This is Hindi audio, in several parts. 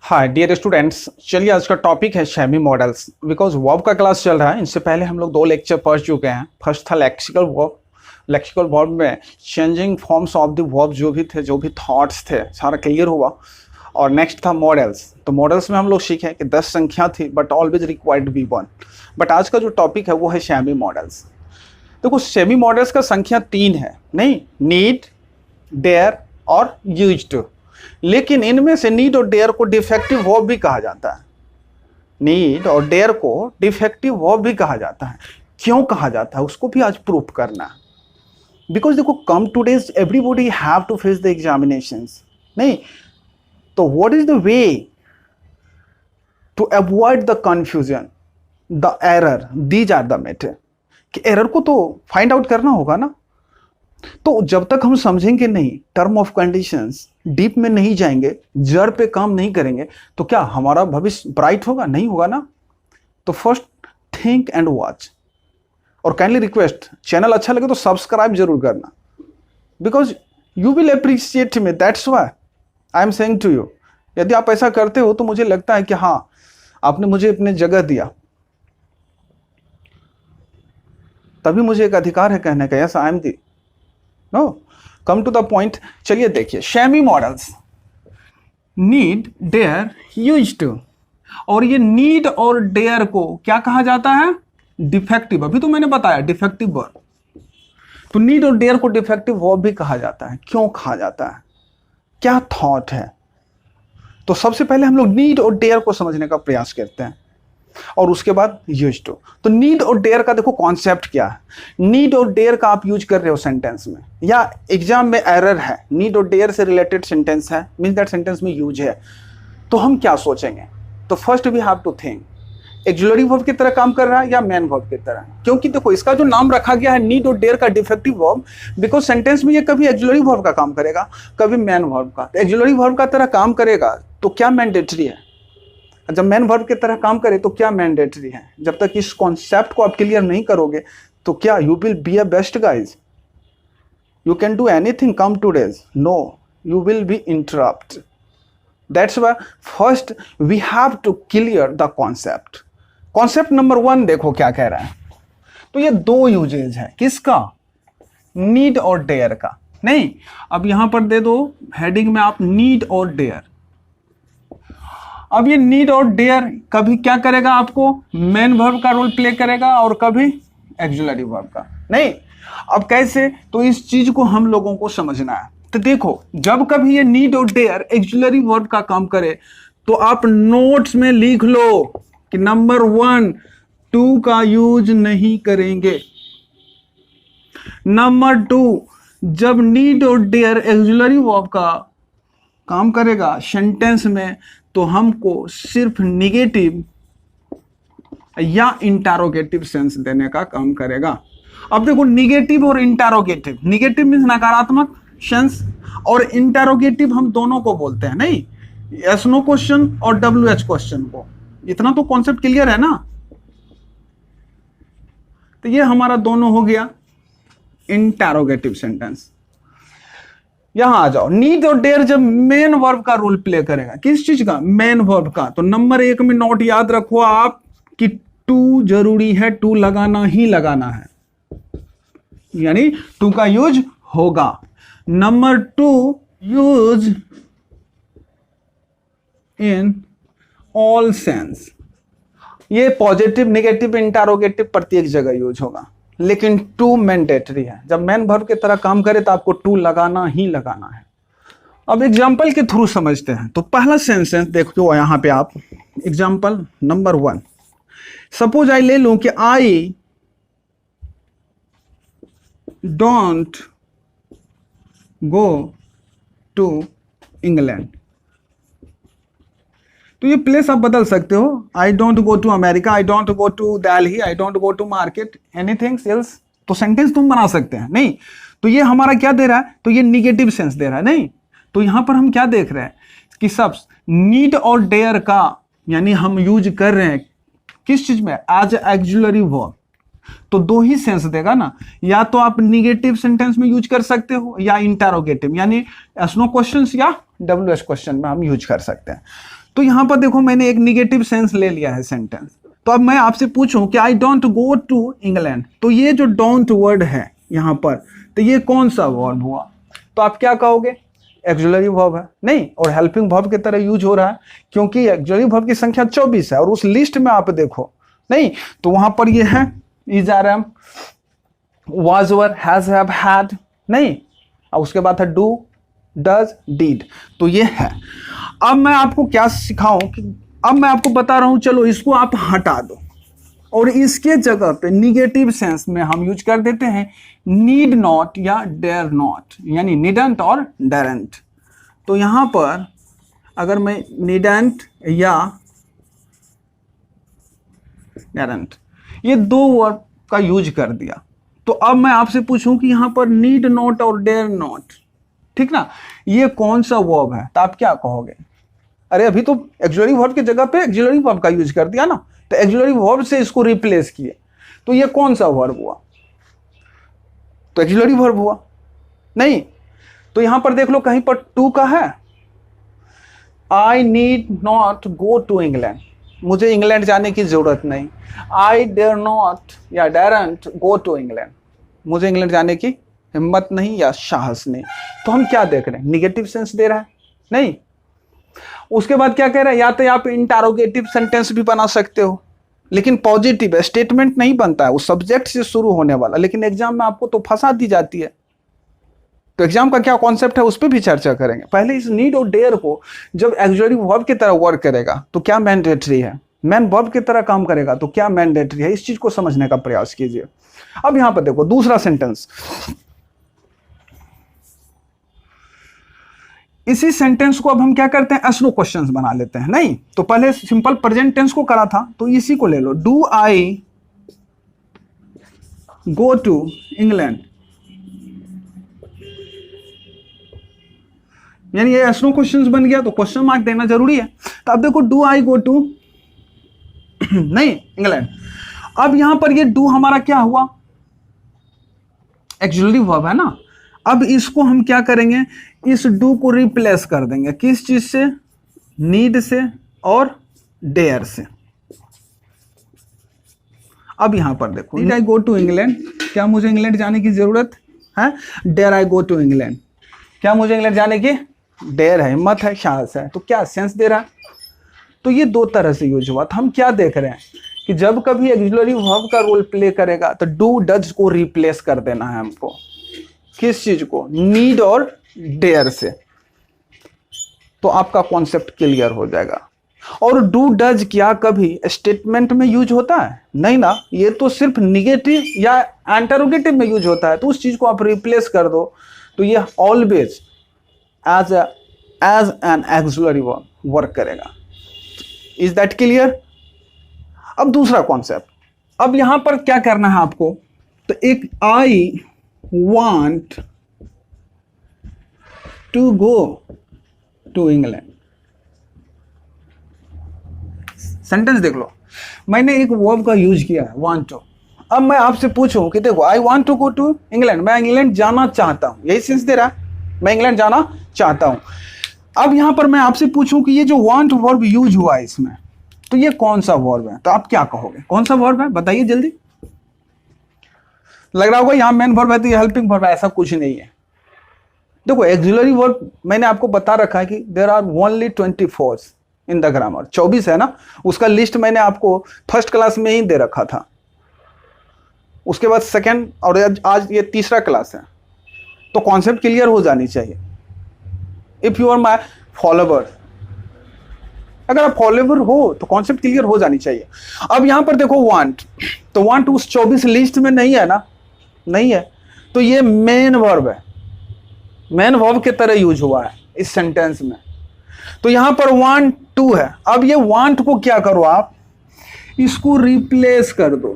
हाय डियर स्टूडेंट्स, चलिए आज का टॉपिक है शेमी मॉडल्स। बिकॉज वर्ब का क्लास चल रहा है। इससे पहले हम लोग 2 लेक्चर पढ़ चुके हैं। फर्स्ट था लेक्सिकल वर्ब। लेक्सिकल वर्ब में changing forms of the verb जो भी थे, जो भी थॉट्स थे, सारा क्लियर हुआ। और नेक्स्ट था मॉडल्स। तो मॉडल्स में हम लोग सीखे कि 10 संख्या थी but always required B 1। But आज का जो टॉपिक है वो है शेमी मॉडल्स। देखो शेमी मॉडल्स का संख्या 3 है, नहीं, नीड, डेयर और यूज्ड। लेकिन इनमें से नीड और डेयर को डिफेक्टिव वर्ब भी कहा जाता है। नीड और डेयर को डिफेक्टिव वर्ब भी कहा जाता है। क्यों कहा जाता है उसको भी आज प्रूफ करना है। बिकॉज देखो, come to days everybody have to face the examinations, नहीं तो what is the way to avoid the confusion, the error, these are the matter. कि एरर को तो फाइंड आउट करना होगा ना। तो जब तक हम समझेंगे नहीं, टर्म ऑफ कंडीशंस डीप में नहीं जाएंगे, जड़ पे काम नहीं करेंगे, तो क्या हमारा भविष्य ब्राइट होगा? नहीं होगा ना। तो फर्स्ट थिंक एंड वॉच। और काइंडली रिक्वेस्ट, चैनल अच्छा लगे तो सब्सक्राइब जरूर करना, because you will appreciate me, that's why I am saying to you. यदि आप ऐसा करते हो तो मुझे लगता है कि हाँ, आपने मुझे अपने जगह दिया, तभी मुझे एक अधिकार है कहने का yes I am the. No, come to the point. चलिए देखिए, semi models, need, dare, used. और ये नीड और डेयर को क्या कहा जाता है? डिफेक्टिव। अभी तो मैंने बताया डिफेक्टिव वर्ब। तो नीड और डेयर को डिफेक्टिव वर्ब भी कहा जाता है। क्यों कहा जाता है? क्या थॉट है? तो सबसे पहले हम लोग नीड और डेयर को समझने का प्रयास करते हैं और उसके बाद यूज्ड। तो नीड और डेयर का देखो कॉन्सेप्ट क्या है। नीड और डेयर का आप यूज कर रहे हो सेंटेंस में, या एग्जाम में एरर है, नीड और डेयर से रिलेटेड सेंटेंस है, मींस दैट सेंटेंस में यूज है, तो हम क्या सोचेंगे? तो first we have to think, auxiliary verb की तरह काम कर रहा है या मेन वर्ब की तरह। क्योंकि देखो, इसका जो नाम रखा गया है नीड और डेयर का डिफेक्टिव वर्ब, बिकॉज सेंटेंस में ये कभी एक्सिलरी वर्ब का काम करेगा, कभी मेन वर्ब का। तो एक्सिलरी वर्ब का तरह काम करेगा तो क्या मैंडेटरी है? जब मेन वर्ब की तरह काम करे तो क्या मैंडेटरी है? जब तक इस कॉन्सेप्ट को आप क्लियर नहीं करोगे तो क्या you will be a best guys? You can do anything come to days, no, you will be interrupt. That's why first we have to clear the concept. Concept number 1 देखो क्या कह रहा है। तो ये 2 यूजेज है, किसका? नीड और डेयर का। नहीं, अब यहां पर दे दो हेडिंग में आप नीड और डेयर। अब ये नीड और डेयर कभी क्या करेगा? आपको मेन वर्ब का रोल प्ले करेगा और कभी एक्सिलरी वर्ब का। नहीं, अब कैसे? तो इस चीज को हम लोगों को समझना है। तो देखो, जब कभी ये नीड और डेयर एक्सिलरी वर्ब का काम करे तो आप नोट्स में लिख लो कि नंबर 1 टू का यूज नहीं करेंगे। नंबर 2, जब नीड और डेयर एक्सिलरी वर्ब का काम करेगा सेंटेंस में तो हमको सिर्फ निगेटिव या इंटरोगेटिव सेंस देने का काम करेगा। अब देखो, निगेटिव और इंटरोगेटिव, निगेटिव मीन्स नकारात्मक सेंस, और इंटरोगेटिव हम दोनों को बोलते हैं, नहीं, यस नो क्वेश्चन और WH क्वेश्चन को। इतना तो कॉन्सेप्ट क्लियर है ना। तो ये हमारा दोनों हो गया इंटरोगेटिव सेंटेंस। यहां आ जाओ, नीड और डेयर जब मेन वर्ब का रोल प्ले करेगा, किस चीज का? मेन वर्ब का। तो नंबर 1 में नोट याद रखो आप कि टू जरूरी है, टू लगाना ही लगाना है, यानी टू का यूज होगा। Number 2, use in all sense. ये पॉजिटिव, नेगेटिव, इंटरोगेटिव प्रत्येक जगह यूज होगा, लेकिन टू मैंडेटरी है। जब मेन वर्ब की तरह काम करे तो आपको टू लगाना ही लगाना है। अब एग्जांपल के थ्रू समझते हैं। तो पहला सेंटेंस देखो यहां पे आप, एग्जांपल नंबर 1। सपोज आई ले लूं कि I don't go to England. तो ये प्लेस आप बदल सकते हो, I don't go to America, I don't go to Delhi, I don't go to market, anything else. तो सेंटेंस तुम बना सकते हैं। नहीं, तो ये हमारा क्या दे रहा है? तो ये निगेटिव सेंस दे रहा है। नहीं, तो यहां पर हम क्या देख रहे हैं कि सब नीड और डेयर का, यानी हम यूज कर रहे हैं किस चीज में? As auxiliary verb. तो 2 ही सेंस देगा ना, या तो आप निगेटिव सेंटेंस में यूज कर सकते हो या इंटरोगेटिव, यानी यस नो क्वेश्चंस या WH क्वेश्चन में हम यूज कर सकते हैं। तो यहां पर देखो मैंने एक निगेटिव सेंस ले लिया है सेंटेंस। तो अब मैं आपसे पूछूं कि I don't go to England, तो ये जो डोंट वर्ड है यहां पर, तो ये कौन सा वर्ब हुआ? तो आप क्या कहोगे? एक्सुलरी वर्ब है। नहीं, और हेल्पिंग वर्ब की तरह यूज हो रहा है क्योंकि एक्सुलरी वर्ब की संख्या 24 है और उस लिस्ट में आप देखो, नहीं तो वहां पर ये है is, are, am, was, were, has, have, had, नहीं, और उसके बाद है डू, डज, डीड, तो ये है। अब मैं आपको क्या सिखाऊं कि अब मैं आपको बता रहा हूं, चलो इसको आप हटा दो और इसके जगह पे निगेटिव सेंस में हम यूज कर देते हैं नीड नॉट या डेयर नॉट, यानी नीडंट और डेरेंट। तो यहां पर अगर मैं नीडंट या डेरेंट ये दो वर्ब का यूज कर दिया, तो अब मैं आपसे पूछूं कि यहां पर नीड नॉट और डेयर नॉट, ठीक ना, ये कौन सा वर्ब है? तो आप क्या कहोगे? अरे अभी तो एक्सुलरी वर्ब की जगह पे एक्सुलरी वर्ब का यूज कर दिया ना, तो एक्सुलरी वर्ब से इसको रिप्लेस किए, तो ये कौन सा वर्ब हुआ? तो एक्सुलरी वर्ब हुआ। नहीं, तो यहां पर देख लो कहीं पर टू का है, I need not go to England, मुझे इंग्लैंड जाने की जरूरत नहीं। आई डेयर नॉट या डेरेंट गो टू इंग्लैंड, मुझे इंग्लैंड जाने की हिम्मत नहीं या साहस नहीं। तो हम क्या देख रहे हैं? निगेटिव सेंस दे रहा है, नहीं। उसके बाद क्या कह रहा है? या तो आप इंटरोगेटिव सेंटेंस भी बना सकते हो, लेकिन पॉजिटिव है, स्टेटमेंट नहीं बनता है, वो सब्जेक्ट से शुरू होने वाला, लेकिन एग्जाम में आपको तो फंसा दी जाती है। तो एग्जाम का क्या कॉन्सेप्ट है उस पर भी चर्चा करेंगे। पहले इस नीड और डेयर को जब एक्सुलरी वर्ब की तरह वर्क करेगा तो क्या मैंडेटरी है, मैन वर्ब की तरह काम करेगा तो क्या मैंडेटरी है, इस चीज को समझने का प्रयास कीजिए। अब यहां पर देखो दूसरा सेंटेंस, इसी सेंटेंस को अब हम क्या करते हैं? एस्नो क्वेश्चंस बना लेते हैं। नहीं तो पहले सिंपल प्रेजेंट टेंस को करा था, तो इसी को ले लो, do I go to England, यानी ये एस्नो क्वेश्चंस बन गया, तो क्वेश्चन मार्क देना जरूरी है। तो अब देखो डू आई गो टू नहीं इंग्लैंड, अब यहां पर ये डू हमारा क्या हुआ? एक्सुलरी वर्ब है ना। अब इसको हम क्या करेंगे? इस डू को रिप्लेस कर देंगे किस चीज से? नीड से और डेयर से। अब यहां पर देखो, need I go to England, क्या मुझे इंग्लैंड जाने की जरूरत है? Dare I go to England, क्या मुझे इंग्लैंड जाने की डेयर है, हिम्मत है, साहस है, तो क्या सेंस दे रहा है? तो ये दो तरह से यूज हुआ। तो हम क्या देख रहे हैं कि जब कभी एक्सुलरी वर्ब का रोल प्ले करेगा तो डू डज को रिप्लेस कर देना है हमको, किस चीज को? नीड और डेयर से। तो आपका कॉन्सेप्ट क्लियर हो जाएगा। और डू डज क्या कभी स्टेटमेंट में यूज होता है? नहीं ना, ये तो सिर्फ निगेटिव या इंटरोगेटिव में यूज होता है। तो उस चीज को आप रिप्लेस कर दो, तो ये always as an auxiliary verb work करेगा। Is that clear? अब दूसरा कॉन्सेप्ट, अब यहां पर क्या करना है आपको? तो एक आई want to go to England, sentence देख लो, मैंने एक वर्ब का यूज किया है want to। अब मैं आपसे पूछूं कि देखो आई want to go to England, मैं इंग्लैंड जाना चाहता हूं, यही सेंस दे रहा है, मैं इंग्लैंड जाना चाहता हूं। अब यहां पर मैं आपसे पूछूं कि ये जो want वर्ब यूज हुआ है इसमें, तो ये कौन सा वर्ब है? तो आप क्या कहोगे? कौन सा वर्ब है बताइए जल्दी। लग रहा होगा यहां मेन वर्ब है तो ये हेल्पिंग वर्ब है, ऐसा कुछ नहीं है। देखो एक्सुलरी वर्ब मैंने आपको बता रखा है कि there are only 24 in the grammar, 24 है ना, उसका लिस्ट मैंने आपको फर्स्ट क्लास में ही दे रखा था। उसके बाद सेकंड और आज ये तीसरा क्लास है, तो कॉन्सेप्ट क्लियर हो जानी चाहिए। If you are my follower, अगर आप फॉलोवर हो तो कॉन्सेप्ट क्लियर हो जानी चाहिए। अब यहां पर देखो वांट, तो वांट उस 24 लिस्ट में नहीं है ना, नहीं है, तो ये मेन वर्ब है, मेन वर्ब की तरह यूज हुआ है इस सेंटेंस में। तो यहां पर वांट टू है। अब ये वांट को क्या करो आप? इसको रिप्लेस कर दो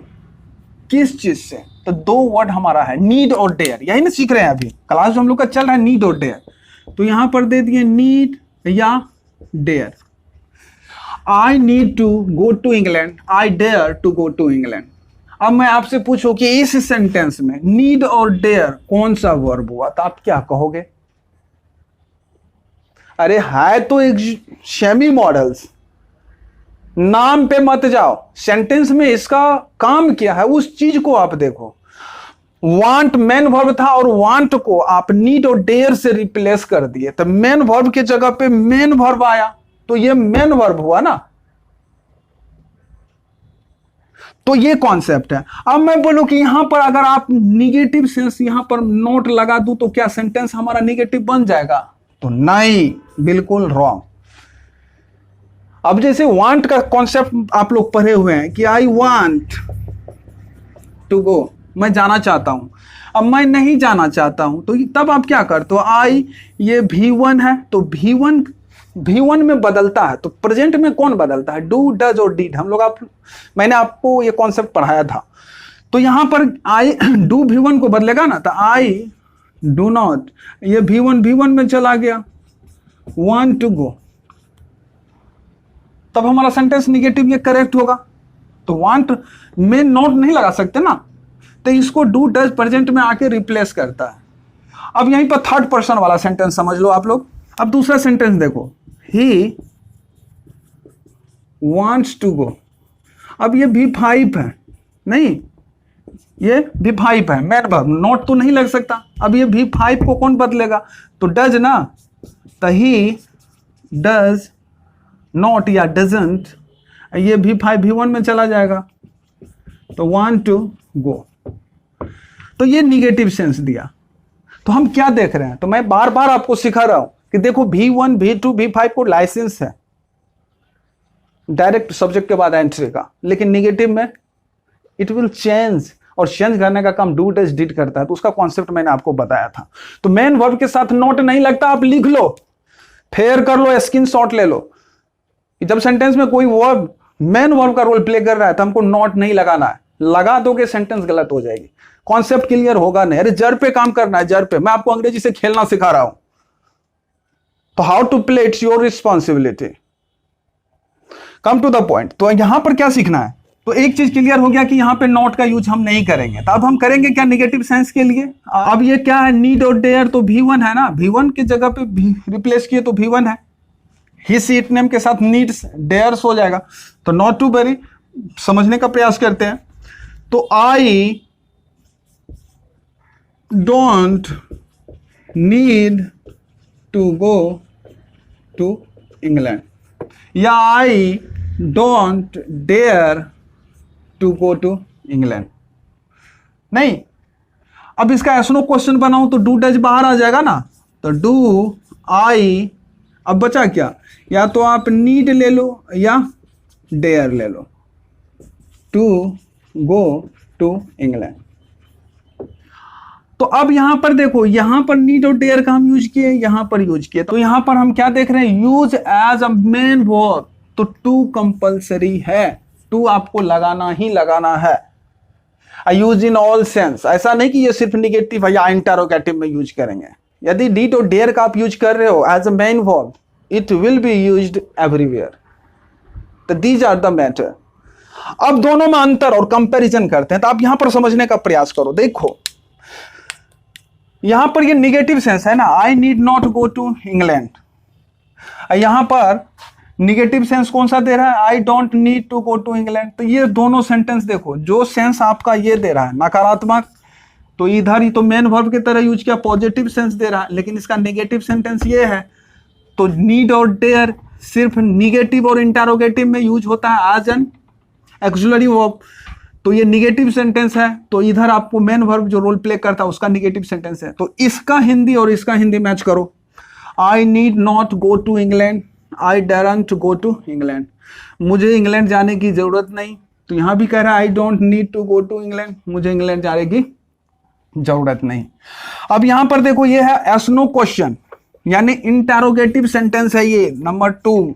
किस चीज से? तो दो वर्ड हमारा है नीड और डेयर, यही ना सीख रहे हैं अभी, क्लास जो हम लोग का चल रहा है नीड और डेयर। तो यहां पर दे दिए नीड या dare. I need to go to England, I dare to go to England. अब मैं आपसे पूछूं कि इस सेंटेंस में नीड और डेयर कौन सा वर्ब हुआ, तो आप क्या कहोगे? अरे है तो एक सेमी मॉडल्स, नाम पे मत जाओ, सेंटेंस में इसका काम क्या है उस चीज को आप देखो। वांट मेन वर्ब था और वांट को आप नीड और डेयर से रिप्लेस कर दिए, तो मेन वर्ब की जगह पे मेन वर्ब आया, तो ये मेन वर्ब हुआ ना। तो ये कॉन्सेप्ट है। अब मैं बोलूं कि यहां पर अगर आप निगेटिव सेंस यहां पर नोट लगा दूं तो क्या सेंटेंस हमारा निगेटिव बन जाएगा? तो नहीं, बिल्कुल रॉन्ग। अब जैसे वांट का कॉन्सेप्ट आप लोग पढ़े हुए हैं कि आई वांट टू गो, मैं जाना चाहता हूं। अब मैं नहीं जाना चाहता हूं तो तब आप क्या करते हो? आई, ये V1 है तो V1 में बदलता है, तो प्रेजेंट में कौन बदलता है? डू, डज और डिड। हम लोग मैंने आपको ये कॉन्सेप्ट पढ़ाया था। तो यहां पर आई डू V1 को बदलेगा ना, तो आई डू नॉट, ये V1 में चला गया, वांट टू गो, तब हमारा सेंटेंस निगेटिव ये करेक्ट होगा। तो वांट में नॉट नहीं लगा सकते ना, तो इसको डू डज प्रेजेंट में आके रिप्लेस करता है। अब यहीं पर थर्ड पर्सन वाला सेंटेंस समझ लो आप लोग। अब दूसरा सेंटेंस देखो, ही वांट्स टू गो। अब ये V5 है, नहीं ये V5 है, मेन वर्ब, नॉट तो नहीं लग सकता। अब ये V5 को कौन बदलेगा? तो डज ना, तो ही डज नॉट या डजंट, ये V1 में चला जाएगा, तो वांट टू गो, तो ये निगेटिव सेंस दिया। तो हम क्या देख रहे हैं? तो मैं बार बार आपको सिखा रहा हूं कि देखो V1, V2, V5 को लाइसेंस है डायरेक्ट सब्जेक्ट के बाद एंट्री का, लेकिन निगेटिव में इट विल चेंज, और चेंज करने का काम डू डज डिड करता है। तो उसका कॉन्सेप्ट मैंने आपको बताया था। तो मेन वर्ब के साथ नॉट नहीं लगता, आप लिख लो, फेयर कर लो, स्क्रीनशॉट ले लो। जब सेंटेंस में कोई वर्ब मेन वर्ब का रोल प्ले कर रहा है तो हमको नॉट नहीं लगाना है, लगा दोगे सेंटेंस गलत हो जाएगी, कॉन्सेप्ट क्लियर होगा नहीं। अरे जर पे काम करना है, जर पे। मैं आपको अंग्रेजी से खेलना सिखा रहा हूं, तो how to play it's your responsibility. Come to the point. तो यहां पर क्या सीखना है? तो एक चीज क्लियर हो गया कि यहां पे नॉट का यूज हम नहीं करेंगे, तो अब हम करेंगे क्या निगेटिव सेंस के लिए? अब ये क्या है? नीड और डेयर, तो V1 है ना, V1 की जगह पे रिप्लेस किए तो V1 है। ही सीट नेम के साथ नीड्स डेयर्स हो जाएगा। तो नॉट टू वेरी, समझने का प्रयास करते हैं। तो I don't need to go to England, या I don't dare to go to England. नहीं, अब इसका एसनो क्वेश्चन बनाऊं तो डू डज बाहर आ जाएगा ना, तो डू आई, अब बचा क्या? या तो आप नीड ले लो या डेयर ले लो, टू गो टू इंग्लैंड। तो अब यहां पर देखो, यहां पर नीड और डेयर का हम यूज किए, यहां पर यूज किए, तो यहां पर हम क्या देख रहे हैं? Use as a main verb, तो टू कंपल्सरी है, टू आपको लगाना ही लगाना है। यूज इन ऑल सेंस, ऐसा नहीं कि ये सिर्फ निगेटिव या इंटरोगेटिव में यूज करेंगे। यदि डीड और डेयर का आप यूज कर रहे हो as a main verb, it will be used everywhere. तो दीज आर द मैटर। अब दोनों में अंतर और कंपैरिजन करते हैं, तो आप यहां पर समझने का प्रयास करो। देखो यहां पर ये निगेटिव सेंस है ना, I need not go to England. यहां पर निगेटिव सेंस कौन सा दे रहा है? I don't need to go to England. तो ये दोनों सेंटेंस देखो, जो सेंस आपका ये दे रहा है नकारात्मक, तो इधर ही तो मेन वर्ब की तरह यूज किया, पॉजिटिव सेंस दे रहा है, लेकिन इसका नेगेटिव सेंटेंस ये है। तो नीड और डेयर सिर्फ निगेटिव और इंटरोगेटिव में यूज होता है एज एन एक्सुलरी वर्ब। तो ये निगेटिव सेंटेंस है, तो इधर आपको मेन वर्ब जो रोल प्ले करता है उसका निगेटिव सेंटेंस है। तो इसका हिंदी और इसका हिंदी मैच करो। I need not go to England, I don't go to England, मुझे इंग्लैंड जाने की जरूरत नहीं। तो यहां भी कह रहा है I don't need to go to England, मुझे इंग्लैंड जाने की जरूरत नहीं। अब यहां पर देखो, ये है एस्नो क्वेश्चन, यानी इंटरोगेटिव सेंटेंस है ये, number 2।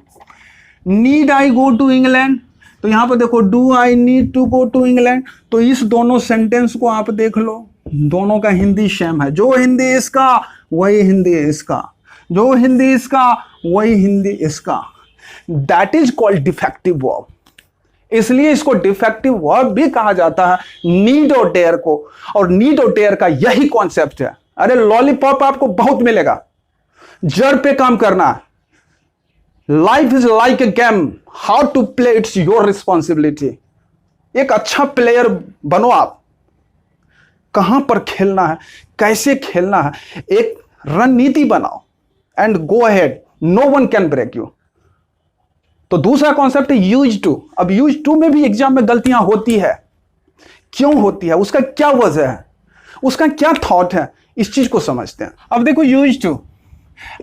Need I go to England, तो यहां पर देखो do I need to go to England. तो इस दोनों सेंटेंस को आप देख लो, दोनों का हिंदी सेम है। जो हिंदी इसका वही हिंदी इसका, जो हिंदी इसका वही हिंदी इसका। That is called defective verb. इसलिए इसको डिफेक्टिव वर्ब भी कहा जाता है, नीड और डेयर को। और नीड और डेयर का यही कॉन्सेप्ट है। अरे लॉलीपॉप आपको बहुत मिलेगा, जड़ पे काम करना है, life is like a game, how to play it's your responsibility. एक अच्छा प्लेयर बनो आप, कहां पर खेलना है, कैसे खेलना है, एक रणनीति बनाओ and go ahead, no one can break you. तो दूसरा कॉन्सेप्ट है यूज टू। अब यूज टू में भी एग्जाम में गलतियां होती है, क्यों होती है, उसका क्या वजह है, उसका क्या थॉट है, इस चीज को समझते हैं। अब देखो यूज टू,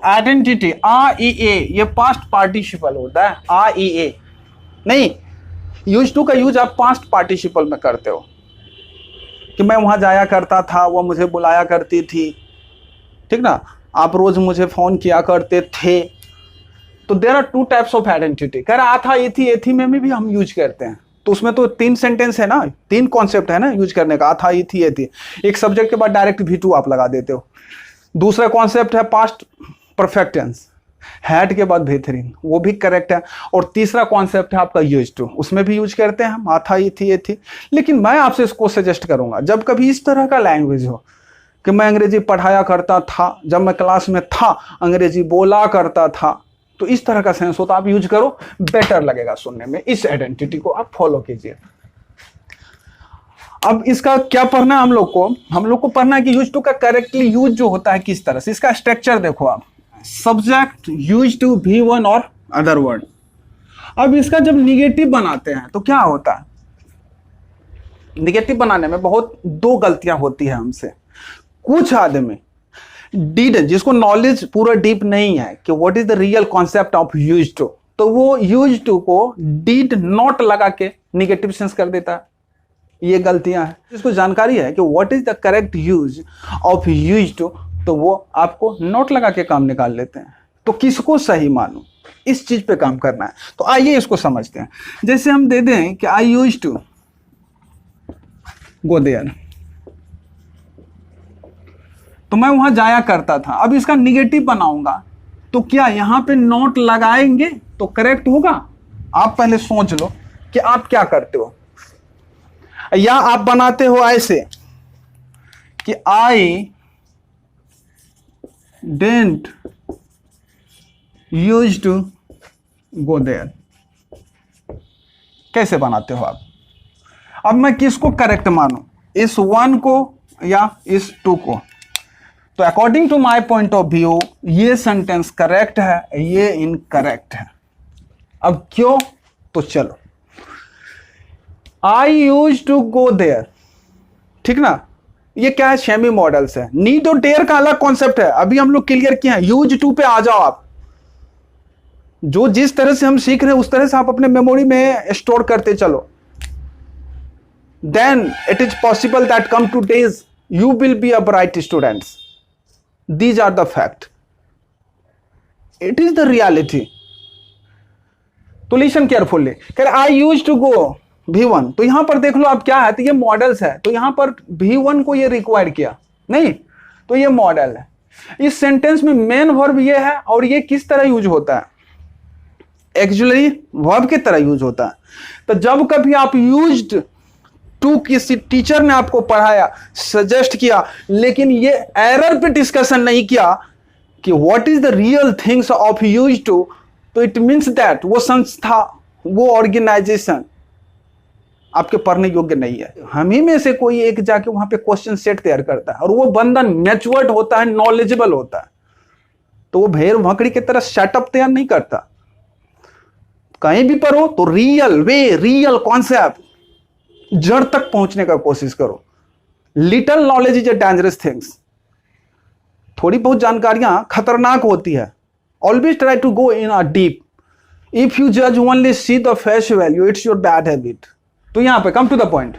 आइडेंटिटी, REA, ये पास्ट पार्टिसिपल होता है, REA नहीं, यूज टू का यूज आप पास्ट पार्टिसिपल में करते हो कि मैं वहां जाया करता था, वो मुझे बुलाया करती थी, ठीक ना, आप रोज मुझे फोन किया करते थे। तो there are two types of identity. कह रहा था ये थी में भी हम यूज करते हैं, तो उसमें तो 3 सेंटेंस है ना, 3 कॉन्सेप्ट है ना यूज करने का, था ये थी। एक सब्जेक्ट के बाद डायरेक्ट V2 आप लगा देते हो। दूसरा कॉन्सेप्ट है पास्ट परफेक्ट टेंस, हैड के बाद बेहतरीन, वो भी करेक्ट है। और तीसरा कॉन्सेप्ट है आपका यूज टू, उसमें भी यूज करते हैं हम, था ये थी। लेकिन मैं आपसे इसको सजेस्ट करूंगा, जब कभी इस तरह का लैंग्वेज हो कि मैं अंग्रेजी पढ़ाया करता था, जब मैं क्लास में था अंग्रेजी बोला करता था, तो इस तरह का सेंस हो तो आप यूज करो, बेटर लगेगा सुनने में। इस आइडेंटिटी को आप फॉलो कीजिए। अब इसका क्या पढ़ना है हम लोग को पढ़ना है कि यूज टू का करेक्टली यूज जो होता है किस तरह से। इसका स्ट्रक्चर देखो आप, सब्जेक्ट, यूज टू, V1 और अदर वर्ड। अब इसका जब निगेटिव बनाते हैं तो क्या होता है, निगेटिव बनाने में बहुत 2 गलतियां होती है हमसे। कुछ आदमी डिड, जिसको नॉलेज पूरा डीप नहीं है कि what is the real concept of use to, तो वो यूज टू को डिड नॉट लगा के निगेटिव सेंस कर देता है। ये गलतियां हैं। जिसको जानकारी है कि what is the correct use of use to, तो वो आपको नोट लगा के काम निकाल लेते हैं। तो किसको सही मानूं, इस चीज पे काम करना है। तो आइए इसको समझते हैं। जैसे हम दे दें कि आई यूज टू गो देयर, तो मैं वहां जाया करता था। अब इसका निगेटिव बनाऊंगा तो क्या यहां पे नोट लगाएंगे तो करेक्ट होगा? आप पहले सोच लो कि आप क्या करते हो। या आप बनाते हो ऐसे कि I didn't use to go there, कैसे बनाते हो आप? अब मैं किसको करेक्ट मानूं, इस 1 को या इस 2 को? तो according to my point of view ये सेंटेंस करेक्ट है, ये इनकरेक्ट है। अब क्यों? तो चलो, I use to go there, ठीक ना, ये क्या है, शेमी मॉडल्स है। नीड और डेयर का अलग कॉन्सेप्ट है, अभी हम लोग क्लियर किए हैं। यूज टू पे आ जाओ आप, जो जिस तरह से हम सीख रहे हैं उस तरह से आप अपने मेमोरी में स्टोर करते चलो। Then it is possible that come to days you will be a bright students. These are the fact. It is the reality. तो listen carefully. कह रहे I used to go V1, तो यहां पर देख लो आप क्या है, तो ये मॉडल्स है, तो यहां पर V1 को ये रिक्वायर किया नहीं, तो ये मॉडल है। इस सेंटेंस में मेन वर्ब ये है, और ये किस तरह यूज होता है, एक्चुअली वर्ब की तरह यूज होता है। तो जब कभी आप यूज्ड टू किसी टीचर ने आपको पढ़ाया, सजेस्ट किया, लेकिन ये एरर पे डिस्कशन नहीं किया कि what is the real things of use to, तो इट मींस दैट वो संस्था, वो ऑर्गेनाइजेशन आपके पढ़ने योग्य नहीं है। हम ही में से कोई एक जाके वहां पे क्वेश्चन सेट तैयार करता है, और वो बंदा मैच्योर्ड होता है, नॉलेजेबल होता है, तो वो भेड़ भकड़ी की तरह सेटअप तैयार नहीं करता। कहीं भी पढ़ो तो रियल वे, रियल कॉन्सेप्ट, जड़ तक पहुंचने का कोशिश करो। Little knowledge is a dangerous things, थोड़ी बहुत जानकारियां खतरनाक होती है। Always try to go in a deep. If you जज only see the face value, it's your bad habit. तो यहां पे कम टू द पॉइंट,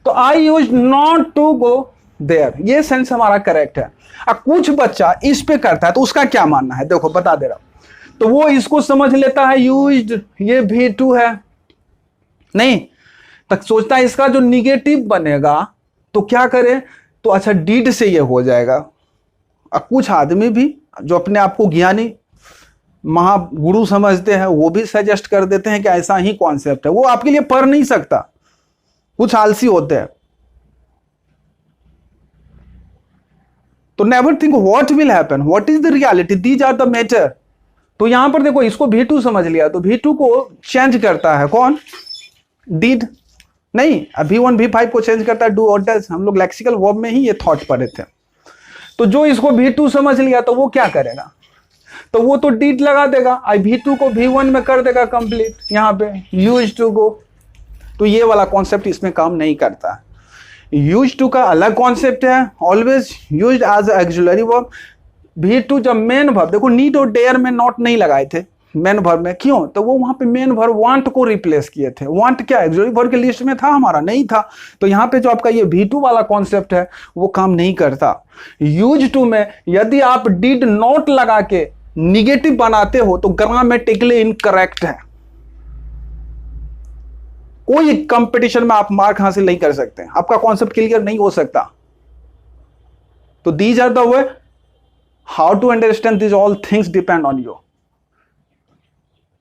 तो I use not to go there, ये सेंस हमारा करेक्ट है। अब कुछ बच्चा इस पे करता है, तो उसका क्या मानना है, देखो बता दे रहा हूं। तो वो इसको समझ लेता है यूज्ड, ये V2 है नहीं, तक सोचता है इसका जो निगेटिव बनेगा तो क्या करे, तो अच्छा डीड से ये हो जाएगा। अब कुछ आदमी भी जो अपने आप को ज्ञानी महागुरु समझते हैं, वो भी सजेस्ट कर देते हैं कि ऐसा ही कॉन्सेप्ट है, वो आपके लिए पढ़ नहीं सकता, कुछ आलसी होते हैं। तो never think what will happen, what is the reality, these are the matter. तो यहां पर देखो इसको V2 समझ लिया, तो V2 को चेंज करता है कौन? डिड नहीं, V1 V5 को चेंज करता है डू और डज। हम लोग लेक्सिकल वर्ब में ही ये थॉट पढ़े थे। तो जो इसको V2 समझ लिया तो वो क्या करेगा? तो वो तो डिड लगा देगा, V2 को V1 में कर देगा कंप्लीट, यहां पे यूज्ड टू को। तो ये वाला कॉन्सेप्ट इसमें काम नहीं करता। यूज्ड टू का अलग कॉन्सेप्ट है, always used as auxiliary verb. V2 जब मेन वर्ब, देखो नीड और डेयर में नॉट नहीं लगाए थे मेन वर्ब में, क्यों? तो वो वहां पे मेन वर्ब वांट को रिप्लेस किए थे। वांट क्या ऑक्सिलरी वर्ब के लिस्ट में था हमारा? नहीं था। तो यहाँ पे जो आपका ये V2 वाला कॉन्सेप्ट है वो काम नहीं करता। यूज टू में यदि आप डिड नॉट लगा के निगेटिव बनाते हो तो ग्रामेटिकली इनकरेक्ट है, कोई कंपटीशन में आप मार्क हासिल नहीं कर सकते, आपका कॉन्सेप्ट क्लियर नहीं हो सकता। तो these are the way how to understand this all things depend on you.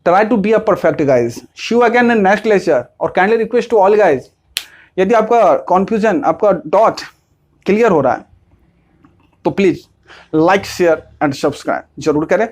Try to be a perfect guys. See you again in next lecture. और kindly request to all guys, यदि आपका confusion, आपका डॉट क्लियर हो रहा है तो please like share and subscribe जरूर करें।